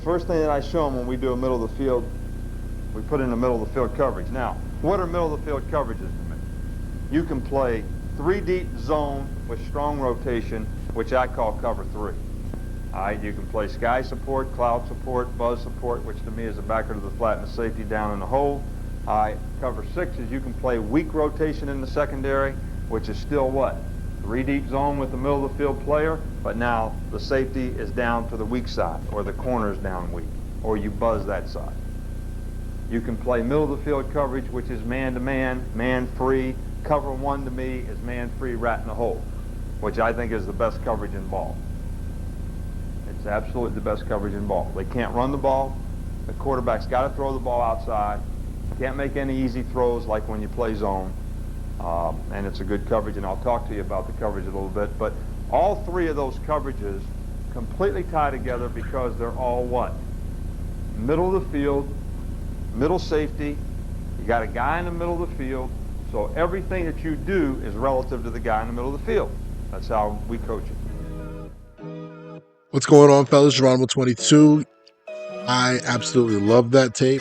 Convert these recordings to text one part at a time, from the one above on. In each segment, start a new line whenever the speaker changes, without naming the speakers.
first thing that I show them when we do a middle of the field, we put in the middle of the field coverage. Now, what are middle of the field coverages to me? You can play 3 deep zone with strong rotation, which I call cover 3. All right, you can play sky support, cloud support, buzz support, which to me is the backer to the flat and the safety down in the hole. All right, cover 6 is you can play weak rotation in the secondary, which is still what? 3 deep zone with the middle of the field player, but now the safety is down to the weak side, or the corner is down weak, or you buzz that side. You can play middle of the field coverage, which is man-to-man, man-free. Cover 1 to me is man-free, rat in the hole, which I think is the best coverage in ball. It's absolutely the best coverage in ball. They can't run the ball. The quarterback's got to throw the ball outside. Can't make any easy throws like when you play zone. And it's a good coverage, and I'll talk to you about the coverage a little bit. But all 3 of those coverages completely tie together because they're all what? Middle of the field, middle safety. You got a guy in the middle of the field, so everything that you do is relative to the guy in the middle of the field. That's how we coach it.
What's going on, fellas? Geronimo 22. I absolutely love that tape.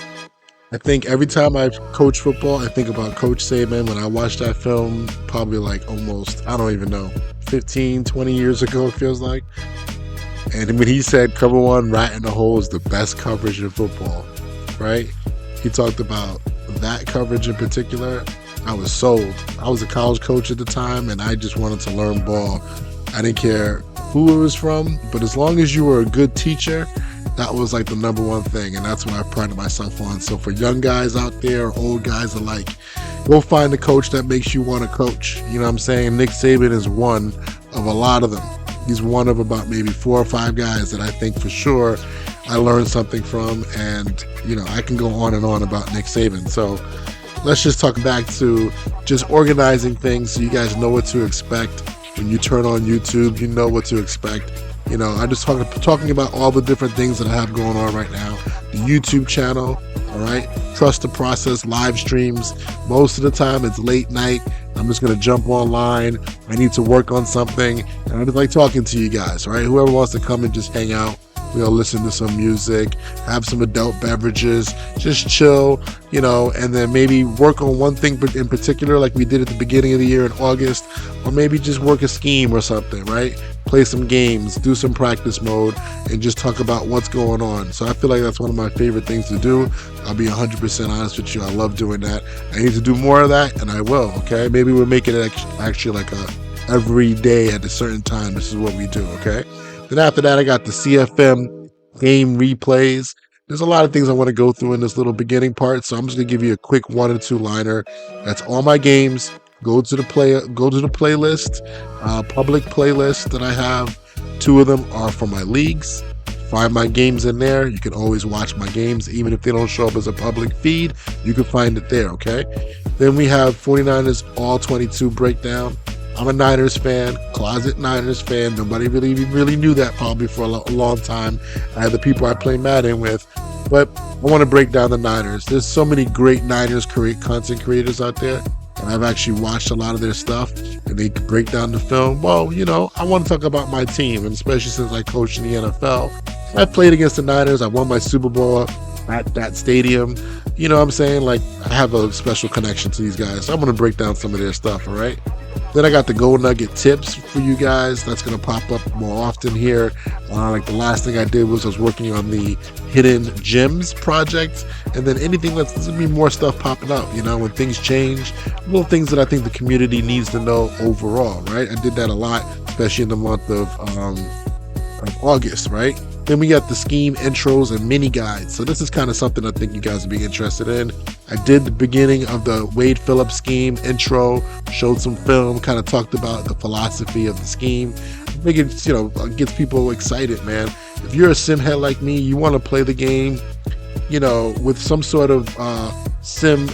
I think every time I coach football, I think about Coach Saban. When I watched that film, probably like almost, I don't even know, 15, 20 years ago, it feels like. And when he said cover 1, rat in the hole is the best coverage in football, right? He talked about that coverage in particular. I was sold. I was a college coach at the time, and I just wanted to learn ball. I didn't care who it was from, but as long as you were a good teacher, that was like the number one thing, and that's what I prided myself on. So for young guys out there, old guys alike, go find a coach that makes you want to coach. You know what I'm saying? Nick Saban is one of a lot of them. He's one of about maybe 4 or 5 guys that I think for sure I learned something from, and you know, I can go on and on about Nick Saban. So let's just talk back to just organizing things so you guys know what to expect. When you turn on YouTube, you know what to expect. You know, I just talking about all the different things that I have going on right now. The YouTube channel, all right? Trust the process, live streams. Most of the time it's late night. I'm just going to jump online. I need to work on something. And I just like talking to you guys, all right? Whoever wants to come and just hang out, we'll listen to some music, have some adult beverages, just chill, you know, and then maybe work on one thing in particular like we did at the beginning of the year in August, or maybe just work a scheme or something, right? Play some games, do some practice mode, and just talk about what's going on. So I feel like that's one of my favorite things to do. I'll be 100% honest with you. I love doing that. I need to do more of that, and I will, okay? Maybe we'll make it actually like every day at a certain time. This is what we do, okay? Then after that, I got the CFM game replays. There's a lot of things I want to go through in this little beginning part, so I'm just gonna give you a quick 1 or 2 liner. That's all my games. Go to the playlist, public playlist that I have. 2 of them are for my leagues. Find my games in there. You can always watch my games, even if they don't show up as a public feed. You can find it there, okay? Then we have 49ers All 22 breakdown. I'm a Niners fan, closet Niners fan. Nobody really knew that probably for a long time. I had the people I play Madden with, but I want to break down the Niners. There's so many great Niners content creators out there, and I've actually watched a lot of their stuff, and they break down the film. Well, you know, I want to talk about my team, and especially since I coach in the NFL. I played against the Niners. I won my Super Bowl at that stadium. You know what I'm saying? Like, I have a special connection to these guys, so I'm going to break down some of their stuff, all right? Then I got the Gold Nugget tips for you guys. That's going to pop up more often here. Like the last thing I did was I was working on the Hidden Gems project. And then anything that's going to be more stuff popping up, you know, when things change. Little things that I think the community needs to know overall, right? I did that a lot, especially in the month of August, right? Then we got the scheme intros and mini guides. So this is kind of something I think you guys would be interested in. I did the beginning of the Wade Phillips scheme intro, showed some film, kind of talked about the philosophy of the scheme. I think it's, you know, gets people excited, man. If you're a sim head like me, you want to play the game, you know, with some sort of sim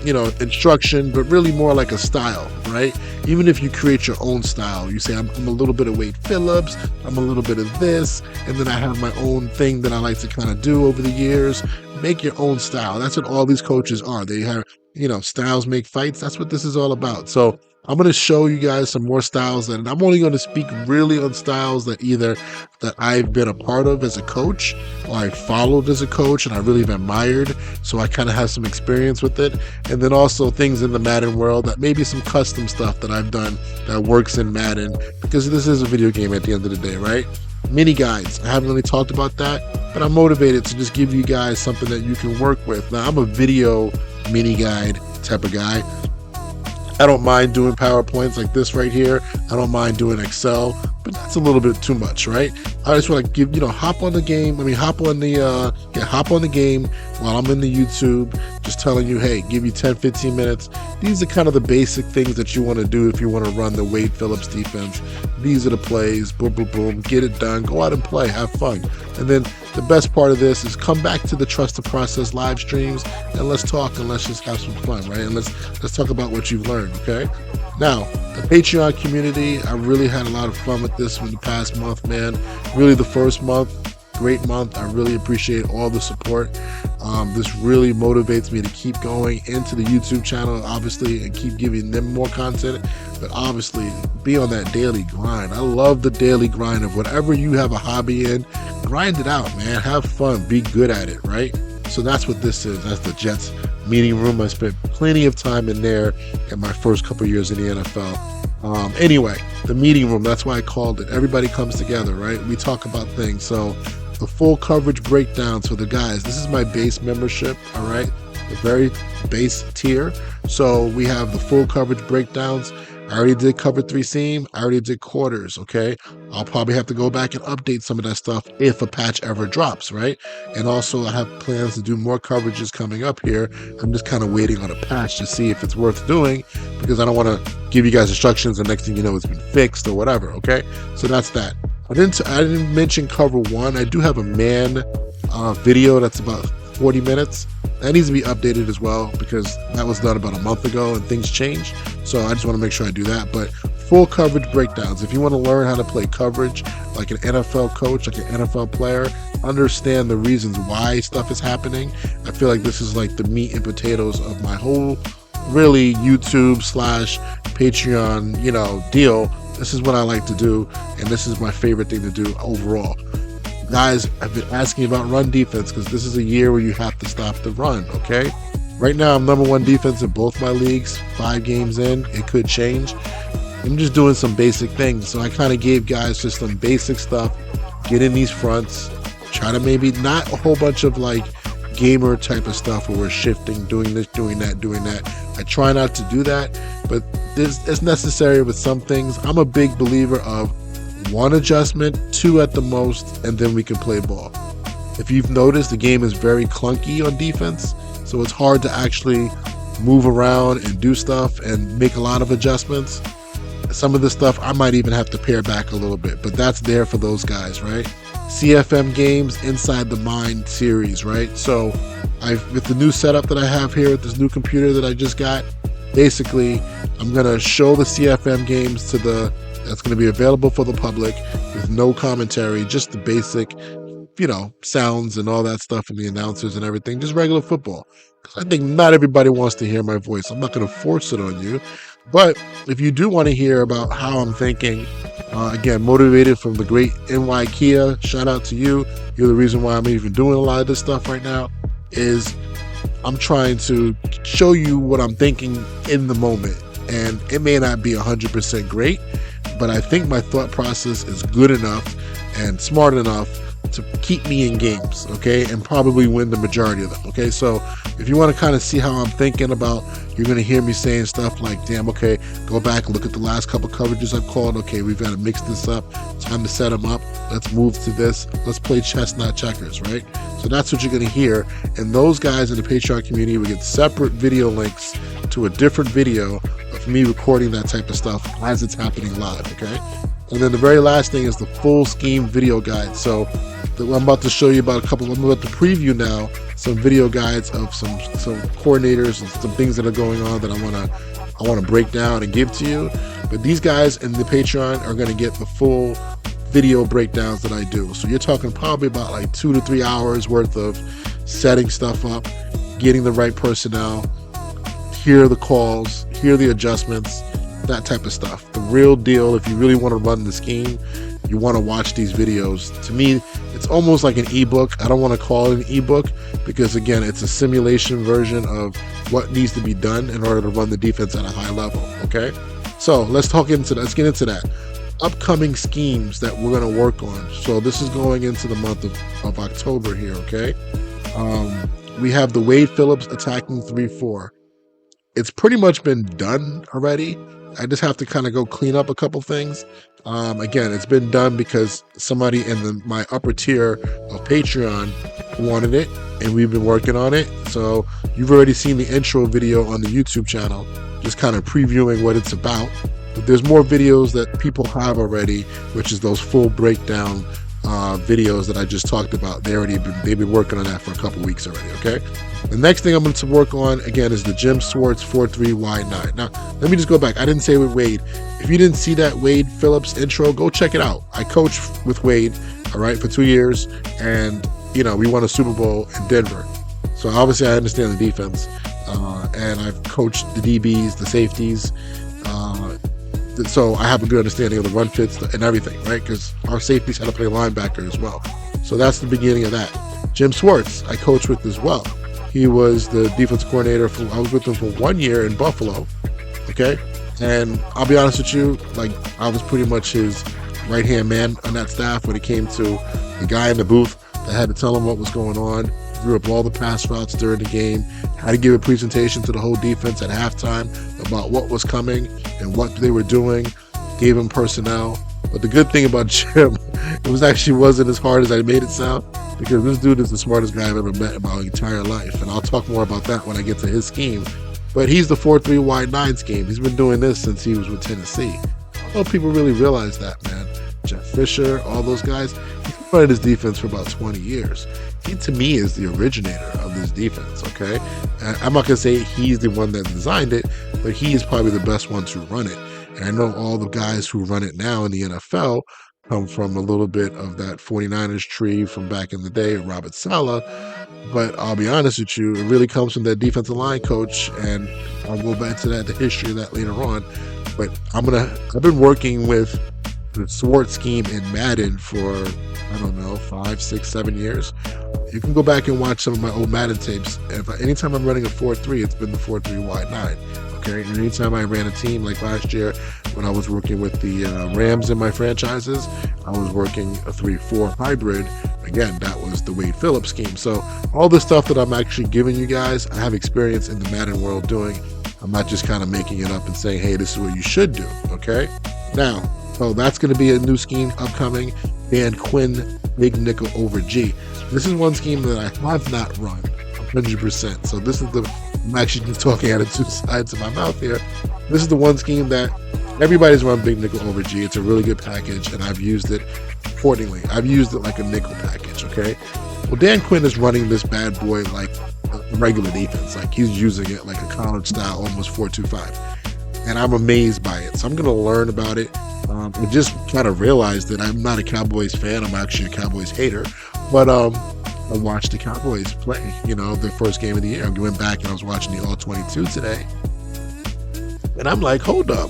you know, instruction, but really more like a style, right? Even if you create your own style, you say, I'm a little bit of Wade Phillips, I'm a little bit of this, and then I have my own thing that I like to kind of do over the years. Make your own style. That's what all these coaches are. They have, you know, styles make fights. That's what this is all about. So I'm going to show you guys some more styles, and I'm only going to speak really on styles that either that I've been a part of as a coach, or I followed as a coach and I really have admired, so I kind of have some experience with it. And then also things in the Madden world that maybe some custom stuff that I've done that works in Madden, because this is a video game at the end of the day, right? Mini guides, I haven't really talked about that, but I'm motivated to just give you guys something that you can work with. Now, I'm a video mini guide type of guy. I don't mind doing PowerPoints like this right here. I don't mind doing Excel, but that's a little bit too much, right? I just want to give, hop on the game while I'm in the YouTube, just telling you, hey, give you 10, 15 minutes. These are kind of the basic things that you want to do if you want to run the Wade Phillips defense. These are the plays, boom, boom, boom, get it done, go out and play, have fun. And then the best part of this is come back to the Trust the Process live streams and let's talk and let's just have some fun, right? And let's talk about what you've learned, okay? Now, the Patreon community, I really had a lot of fun with this in the past month, man. Really the first month, great month. I really appreciate all the support. This really motivates me to keep going into the YouTube channel, obviously, and keep giving them more content, but obviously be on that daily grind. I love the daily grind of whatever you have a hobby in, grind it out, man. Have fun, be good at it, right? So that's what this is. That's the Jets meeting room. I spent plenty of time in there in my first couple years in the NFL. Anyway, the meeting room, that's why I called it. Everybody comes together, right? We talk about things. So the full coverage breakdowns for the guys. This is my base membership, all right? The very base tier. So we have the full coverage breakdowns. I already did cover 3 seam. I already did quarters, okay? I'll probably have to go back and update some of that stuff if a patch ever drops, right? And also I have plans to do more coverages coming up here. I'm just kind of waiting on a patch to see if it's worth doing, because I don't want to give you guys instructions and next thing you know it's been fixed or whatever, okay? So that's that. I didn't mention cover 1. I do have a man video that's about 40 minutes. That needs to be updated as well because that was done about a month ago and things changed. So I just want to make sure I do that. But full coverage breakdowns. If you want to learn how to play coverage like an NFL coach, like an NFL player, understand the reasons why stuff is happening. I feel like this is like the meat and potatoes of my whole really YouTube / Patreon, deal. This is what I like to do, and this is my favorite thing to do overall. Guys, I've been asking about run defense because this is a year where you have to stop the run, okay? Right now, I'm #1 defense in both my leagues. 5 games in, it could change. I'm just doing some basic things. So I kind of gave guys just some basic stuff. Get in these fronts. Try to maybe not a whole bunch of like gamer type of stuff where we're shifting, doing this, doing that, doing that. I try not to do that, but it's necessary with some things. I'm a big believer of 1 adjustment, 2 at the most, and then we can play ball. If you've noticed, the game is very clunky on defense, so it's hard to actually move around and do stuff and make a lot of adjustments. Some of the stuff I might even have to pare back a little bit, but that's there for those guys, right? CFM games inside the Mind series, right? So with the new setup that I have here with this new computer that I just got, basically I'm gonna show the CFM games that's going to be available for the public with no commentary, just the basic, sounds and all that stuff and the announcers and everything, just regular football. Because I think not everybody wants to hear my voice. I'm not going to force it on you. But if you do want to hear about how I'm thinking, again, motivated from the great NY Kia, shout out to you. You're the reason why I'm even doing a lot of this stuff right now, is I'm trying to show you what I'm thinking in the moment. And it may not be 100% great, but I think my thought process is good enough and smart enough to keep me in games, okay, and probably win the majority of them, okay? So if you want to kind of see how I'm thinking about, you're going to hear me saying stuff like, damn, okay, go back and look at the last couple coverages I've called. Okay, we've got to mix this up. Time to set them up. Let's move to this. Let's play chess, not checkers, right? So that's what you're going to hear. And those guys in the Patreon community will get separate video links to a different video of me recording that type of stuff as it's happening live, okay? And then the very last thing is the full scheme video guide. So I'm about to show you about I'm about to preview now some video guides of some coordinators and some things that are going on that I want to break down and give to you. But these guys in the Patreon are going to get the full video breakdowns that I do. So you're talking probably about like 2 to 3 hours worth of setting stuff up, getting the right personnel, hear the calls, hear the adjustments, that type of stuff. The real deal, if you really want to run the scheme, you want to watch these videos. To me, it's almost like an ebook. I don't want to call it an ebook because, again, it's a simulation version of what needs to be done in order to run the defense at a high level, okay? So let's get into that. Upcoming schemes that we're going to work on. So this is going into the month of October here, okay? We have the Wade Phillips attacking 3-4. It's pretty much been done already. I just have to kind of go clean up a couple things. Again, it's been done because somebody in my upper tier of Patreon wanted it, and we've been working on it. So you've already seen the intro video on the YouTube channel, just kind of previewing what it's about. But there's more videos that people have already, which is those full breakdown videos that I just talked about. They've been working on that for a couple weeks already, okay? The next thing I'm going to work on, again, is the Jim Swartz 4-3 wide 9. Now, let me just go back. I didn't say with Wade. If you didn't see that Wade Phillips intro, go check it out. I coached with Wade, all right, for 2 years, and, you know, we won a Super Bowl in Denver. So obviously I understand the defense, and I've coached the DBs, the safeties, so I have a good understanding of the run fits and everything, right? Because our safeties had to play linebacker as well. So that's the beginning of that. Jim Swartz, I coached with as well. He was the defense coordinator. I was with him for 1 year in Buffalo, okay? And I'll be honest with you, like, I was pretty much his right-hand man on that staff when it came to the guy in the booth that had to tell him what was going on, drew up all the pass routes during the game, had to give a presentation to the whole defense at halftime about what was coming and what they were doing, gave him personnel. But the good thing about Jim, it wasn't as hard as I made it sound, because this dude is the smartest guy I've ever met in my entire life. And I'll talk more about that when I get to his scheme. But he's the 4-3 wide 9 scheme. He's been doing this since he was with Tennessee. I don't know if people really realize that, man. Jeff Fisher, all those guys, he's been running this defense for about 20 years. He, to me, is the originator of this defense, okay? And I'm not going to say he's the one that designed it, but he is probably the best one to run it. And I know all the guys who run it now in the NFL come from a little bit of that 49ers tree from back in the day, Robert Saleh. But I'll be honest with you, it really comes from that defensive line coach, and I'll go back to that, the history of that later on. But I've been working with the Swartz scheme in Madden for, I don't know, 5, 6, 7 years. You can go back and watch some of my old Madden tapes. Anytime I'm running a 4-3, it's been the 4-3 wide 9. Okay, and anytime I ran a team, like last year when I was working with the Rams in my franchises, I was working a 3-4 hybrid. Again, that was the Wade Phillips scheme. So all the stuff that I'm actually giving you guys, I have experience in the Madden world doing. I'm not just kind of making it up and saying, hey, this is what you should do, okay? Now, so that's going to be a new scheme upcoming. Dan Quinn, big nickel over G. This is one scheme that I have not run 100%. So this is I'm actually just talking out of two sides of my mouth here. This is the one scheme that everybody's run big nickel over G. It's a really good package, and I've used it accordingly. I've used it like a nickel package, okay? Well, Dan Quinn is running this bad boy like a regular defense. Like, he's using it like a college style, almost 4-2-5. And I'm amazed by it. So I'm going to learn about it. I just kind of realized that I'm not a Cowboys fan. I'm actually a Cowboys hater. But I watched the Cowboys play, their first game of the year. I went back and I was watching the All-22 today. And I'm like, hold up.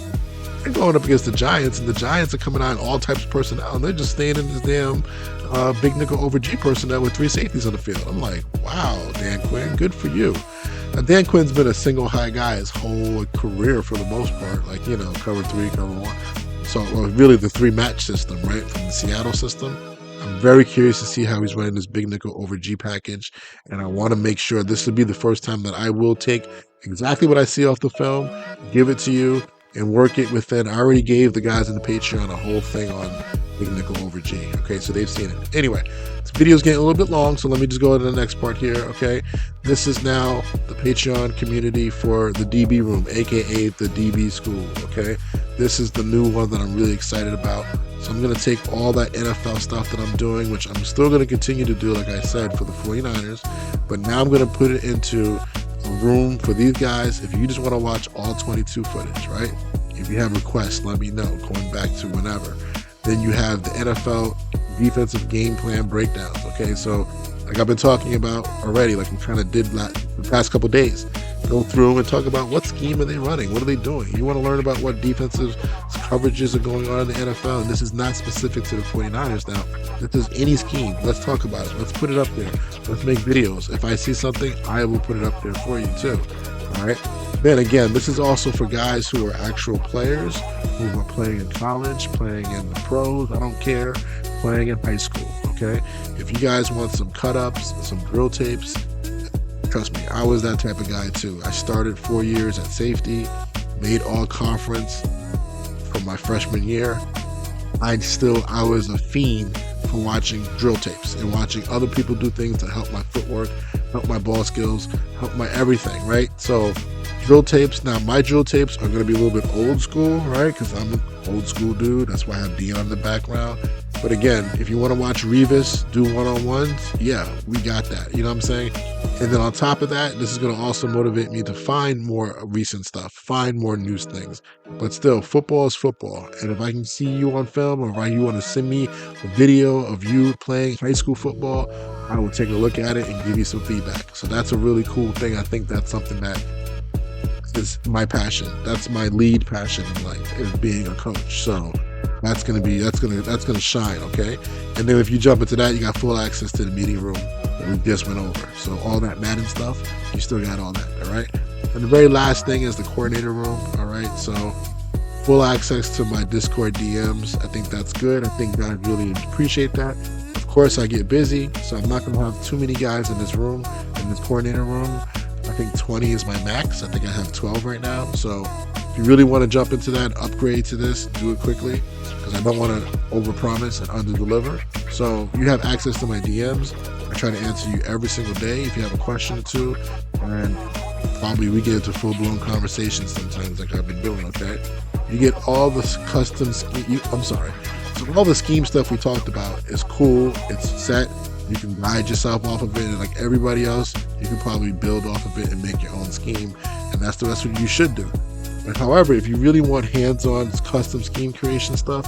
They're going up against the Giants, and the Giants are coming out in all types of personnel, and they're just staying in this damn big nickel over G personnel with 3 safeties on the field. I'm like, wow, Dan Quinn, good for you. Now, Dan Quinn's been a single high guy his whole career for the most part, like, cover 3, cover 1. So really the 3 match system, right, from the Seattle system. I'm very curious to see how he's running this big nickel over G package, and I want to make sure this will be the first time that I will take exactly what I see off the film, give it to you, and work it within. I already gave the guys in the Patreon a whole thing on big nickel over G. Okay, so they've seen it. Anyway, this video's getting a little bit long, so let me just go to the next part here. Okay, this is now the Patreon community for the DB room, aka the DB school. Okay, this is the new one that I'm really excited about. So I'm going to take all that NFL stuff that I'm doing, which I'm still going to continue to do, like I said, for the 49ers, but now I'm going to put it into a room for these guys. If you just want to watch all 22 footage, right? If you have requests, let me know, going back to whenever. Then you have the NFL defensive game plan breakdowns, okay? So like I've been talking about already, like we kind of did the past couple days, go through and talk about what scheme are they running, what are they doing. You want to learn about what defensive coverages are going on in the NFL, and this is not specific to the 49ers now. If there's any scheme, let's talk about it. Let's put it up there. Let's make videos. If I see something, I will put it up there for you too. All right. Then again, this is also for guys who are actual players, who are playing in college, playing in the pros, I don't care, playing in high school, okay? If you guys want some cut-ups, some drill tapes, trust me, I was that type of guy too. I started 4 years at safety, made all conference from my freshman year. I was a fiend for watching drill tapes and watching other people do things to help my footwork, help my ball skills, help my everything, right? So drill tapes, now my drill tapes are going to be a little bit old school, right? Because I'm an old school dude. That's why I have Dion in the background. But again, if you want to watch Revis do one-on-ones, yeah, we got that. You know what I'm saying? And then on top of that, this is going to also motivate me to find more recent stuff, find more news things. But still, football is football. And if I can see you on film, or if you want to send me a video of you playing high school football, I will take a look at it and give you some feedback. So that's a really cool thing. I think that's something that is my passion. That's my lead passion in life, is being a coach. So that's gonna shine, okay? And then if you jump into that, you got full access to the meeting room that we just went over. So all that Madden stuff, you still got all that, all right? And the very last thing is the coordinator room, all right? So full access to my Discord DMs. I think that's good. I think I really appreciate that. Of course, I get busy, so I'm not gonna have too many guys in this room, in this coordinator room. I think 20 is my max. I think I have 12 right now. So if you really want to jump into that, upgrade to this, do it quickly, because I don't want to overpromise and underdeliver. So you have access to my DMs. I try to answer you every single day if you have a question or two, and probably we get into full-blown conversations sometimes, like I've been doing. Okay, you get all the custom scheme. So all the scheme stuff we talked about is cool. It's set. You can guide yourself off of it, and like everybody else, you can probably build off of it and make your own scheme, and that's what you should do. But however, if you really want hands-on custom scheme creation stuff,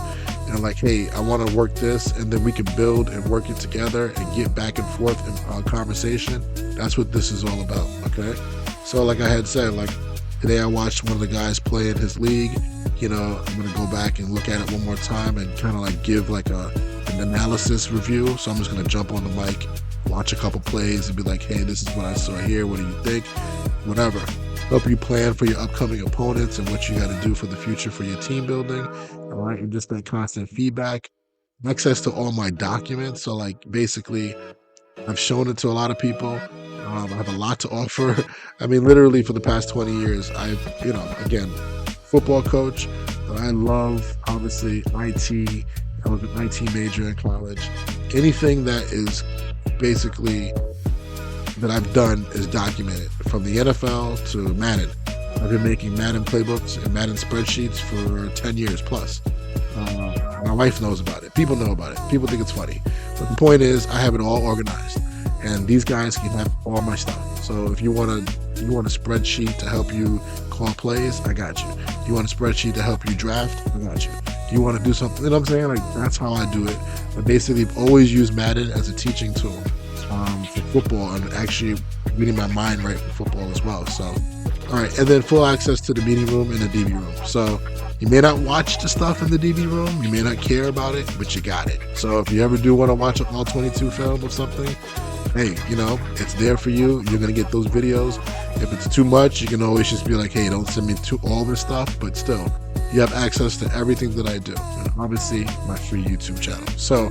and like, hey, I want to work this, and then we can build and work it together and get back and forth in conversation, that's what this is all about, okay? So like I had said, like today I watched one of the guys play in his league. You know, I'm gonna go back and look at it one more time and kind of like give like an analysis review. So I'm just gonna jump on the mic, watch a couple plays, and be like, hey, this is what I saw here. What do you think? Whatever. Help you plan for your upcoming opponents and what you got to do for the future for your team building. All right, and just that constant feedback. Access to all my documents. So like basically, I've shown it to a lot of people. I have a lot to offer. I mean, literally for the past 20 years, again, football coach, but I love, obviously, IT. I was an IT major in college. Anything that is basically that I've done is documented, from the NFL to Madden. I've been making Madden playbooks and Madden spreadsheets for 10 years plus. My wife knows about it. People know about it. People think it's funny. But the point is, I have it all organized. And these guys can have all my stuff. So if you want a spreadsheet to help you call plays, I got you. You want a spreadsheet to help you draft, I got you. You want to do something, you know what I'm saying? Like, that's how I do it. But basically, I've always used Madden as a teaching tool for football, and actually getting my mind right for football as well. So, all right, and then full access to the meeting room and the DB room. So you may not watch the stuff in the DB room, you may not care about it, but you got it. So if you ever do want to watch an all 22 film or something, hey, it's there for you. You're going to get those videos. If it's too much, you can always just be like, hey, don't send me all this stuff. But still, you have access to everything that I do. And obviously, my free YouTube channel. So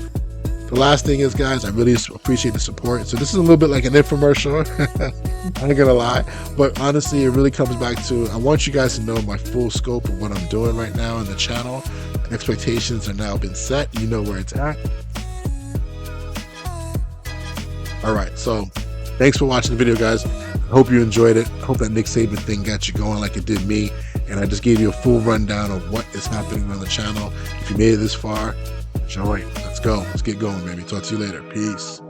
the last thing is, guys, I really appreciate the support. So this is a little bit like an infomercial. I ain't going to lie. But honestly, it really comes back to, I want you guys to know my full scope of what I'm doing right now in the channel. Expectations are now been set. You know where it's at. All right, so thanks for watching the video, guys. I hope you enjoyed it. I hope that Nick Saban thing got you going like it did me. And I just gave you a full rundown of what is happening on the channel. If you made it this far, enjoy. Let's go. Let's get going, baby. Talk to you later. Peace.